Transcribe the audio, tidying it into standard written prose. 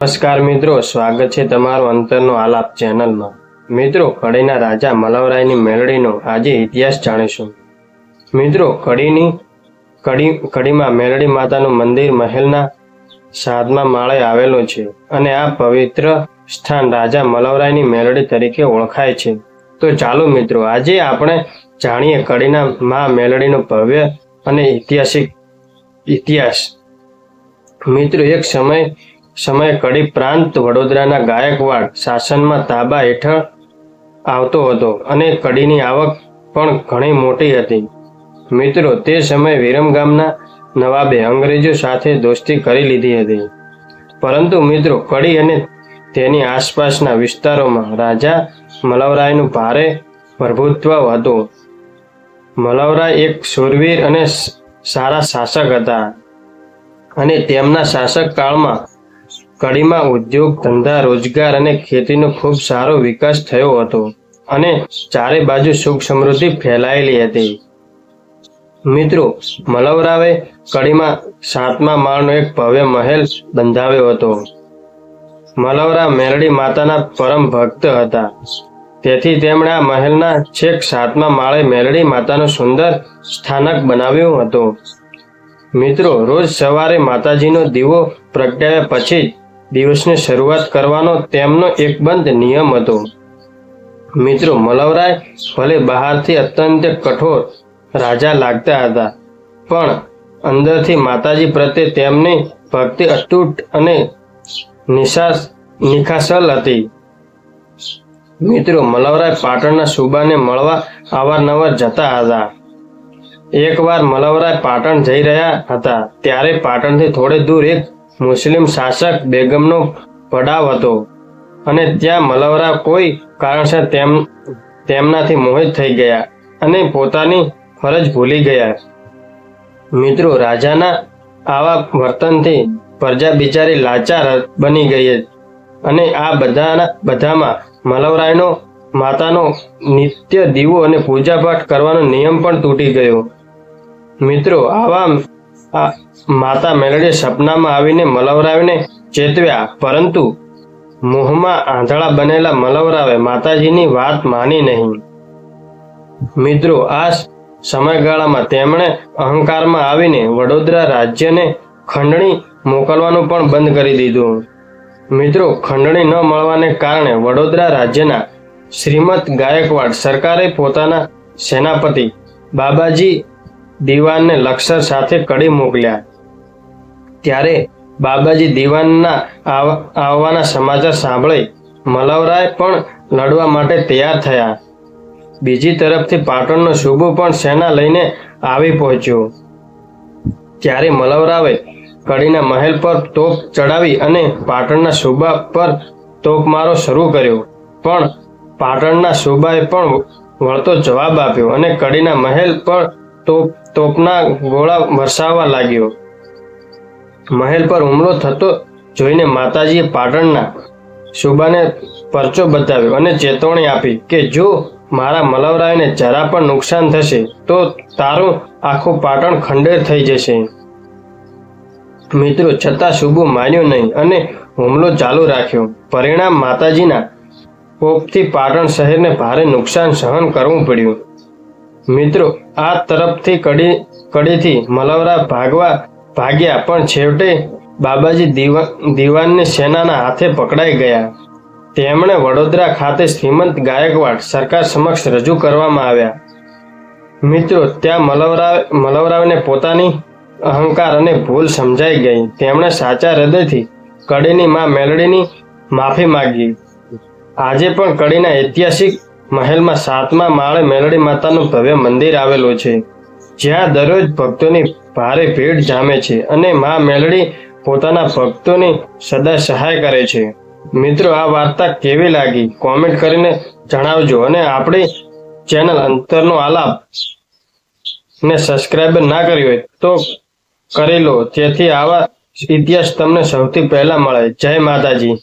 નમસ્કાર મિત્રો, સ્વાગત છે તમારું અંતરનો આલાપ ચેનલમાં। મિત્રો, કડીના રાજા મલવરાયની મેલડીનો આજે ઇતિહાસ જાણીશું। મિત્રો, કડીમાં મેલડી માતાનું મંદિર મહેલના 7મા માળે આવેલું છે અને આ પવિત્ર સ્થાન રાજા મલવરાયની મેલડી તરીકે ઓળખાય છે। તો ચાલો મિત્રો, આજે આપણે જાણીએ કડીના મા મેલડીનો ભવ્ય અને ઐતિહાસિક ઇતિહાસ। મિત્રો, એક સમય કડી પ્રાંત વડોદરાના ગાયકવાડ શાસનમાં તાબા હેઠળ આવતો હતો અને કડીની આવક પણ ઘણી મોટી હતી। મિત્રો, તે સમયે વિરમગામના નવાબે અંગ્રેજો સાથે દોસ્તી કરી લીધી હતી, પરંતુ મિત્રો કડી અને તેની આસપાસના વિસ્તારોમાં રાજા મલવરાયનું ભારે પ્રભુત્વ હતું। મલવરાય એક શૂરવીર અને સારા શાસક હતા અને તેમના શાસક કાળમાં કડીમાં ઉદ્યોગ ધંધા રોજગાર અને ખેતીનો ખૂબ સારો વિકાસ થયો હતો અને ચારે બાજુ સુખ સમૃદ્ધિ ફેલાયેલી હતી। મિત્રો, મલવરાયે કડીમાં 7મા માળનો એક ભવ્ય મહેલ બંધાવ્યો હતો। મલવરાય મેલડી માતાના પરમ ભક્ત હતા, તેથી તેમણે આ મહેલના છેક 7મા માળે મેલડી માતાનું સુંદર સ્થાનક બનાવ્યું હતું। મિત્રો, રોજ સવારે માતાજીનો દીવો પ્રગટાવ્યા પછી દિવસની શરૂઆત કરવાનો તેમનો એકબંધ નિયમ હતો। મિત્રો, મલવરાય ભલે બહારથી અત્યંત કઠોર રાજા લાગતા હતા, પણ અંદરથી માતાજી પ્રત્યે તેમની ભક્તિ અતૂટ અને નિખાસલ હતી। મિત્રો, મલવરાય પાટણના સુબાને મળવા અવારનવાર જતા હતા। એકવાર મલવરાય પાટણ જઈ રહ્યા હતા ત્યારે પાટણથી થોડે દૂર એક મુસ્લિમ શાસક બેગમનો પડાવ હતો અને ત્યાં મલવરાય કોઈ કારણસર તેમનાથી મોહિત થઈ ગયા અને પોતાની ફરજ ભૂલી ગયા। મિત્રો, રાજાના આવા વર્તનથી પ્રજા બિચારી લાચાર બની ગઈ અને આ બધામાં મલવરાયનો માતાનો નિત્ય દીવો અને પૂજાપાઠ કરવાનો નિયમ પણ તૂટી ગયો। મિત્રો, માતા મેલડીએ સપનામાં આવીને મલવરાયને ચેતવ્યા, પરંતુ મોહમાં આંધળા બનેલા મલવરાયે માતાજીની વાત માની નહીં। મિત્રો, આ સમયગાળામાં તેમણે અહંકારમાં આવીને વડોદરા રાજ્યને ખંડણી મોકલવાનું પણ બંધ કરી દીધું। મિત્રો, ખંડણી ન મળવાને કારણે વડોદરા રાજ્યના શ્રીમંત ગાયકવાડ સરકારે પોતાના સેનાપતિ બાબાજી દિવાનને લશ્કર સાથે કડી મોકલ્યા। ત્યારે બાબાજી દિવાનના આવવાના સમાચાર સાંભળી મલવરાય પણ લડવા માટે તૈયાર થયા। બીજી તરફથી પાટણનો સુબો પણ સેના લઈને આવી પહોંચ્યો। ત્યારે મલવરાયે કડીના મહેલ પર તોપ ચડાવી અને પાટણના સુબા પર તોપમારો શરૂ કર્યો, પણ પાટણના સુબાએ પણ વળતો જવાબ આપ્યો અને કડીના મહેલ પર તોપના ગોળા વરસાવવા લાગ્યો। મહેલ પર હુમલો થતો જોઈને માતાજીએ પાટણના સુબાને પરચો બતાવ્યો અને ચેતવણી આપી કે જો મારા મલવરાયને જરા પણ નુકસાન થશે તો તારું આખું પાટણ ખંડેર થઈ જશે। મિત્રો, છતાં સુબો માન્યો નહીં અને હુમલો ચાલુ રાખ્યો। પરિણામ માતાજીના કોપથી પાટણ શહેરને ભારે નુકસાન સહન કરવું પડ્યું। મિત્રો, આ તરફથી કડીથી મલવરાય ભાગ્યા, પણ છેવટે બાબાજી દિવાનની સેનાના હાથે પકડાઈ ગયા। તેમણે વડોદરા ખાતે શ્રીમંત ગાયકવાડ સરકાર સમક્ષ રજૂ કરવામાં આવ્યા। મિત્રો, ત્યાં મલવરાયને પોતાની અહંકાર અને ભૂલ સમજાઈ ગઈ। તેમણે સાચા હૃદયથી કડીની મા મેલડીની માફી માંગી। આજે પણ કડીના ઐતિહાસિક મહેલમાં 7મા માળે મેલડી માતાનું ભવ્ય મંદિર આવેલું છે, જ્યાં દરરોજ ભક્તોની ભારે ભીડ જામે છે અને મા મેલડી પોતાના ભક્તોની સદા સહાય કરે છે। મિત્રો, આ વાર્તા કેવી લાગી કોમેન્ટ કરીને જણાવજો અને આપણી ચેનલ અંતરનો આલાપ ને સબસ્ક્રાઇબ ના કરી હોય તો કરી લો, જેથી આવા ઇતિહાસ તમને સૌથી પહેલા મળે। જય માતાજી।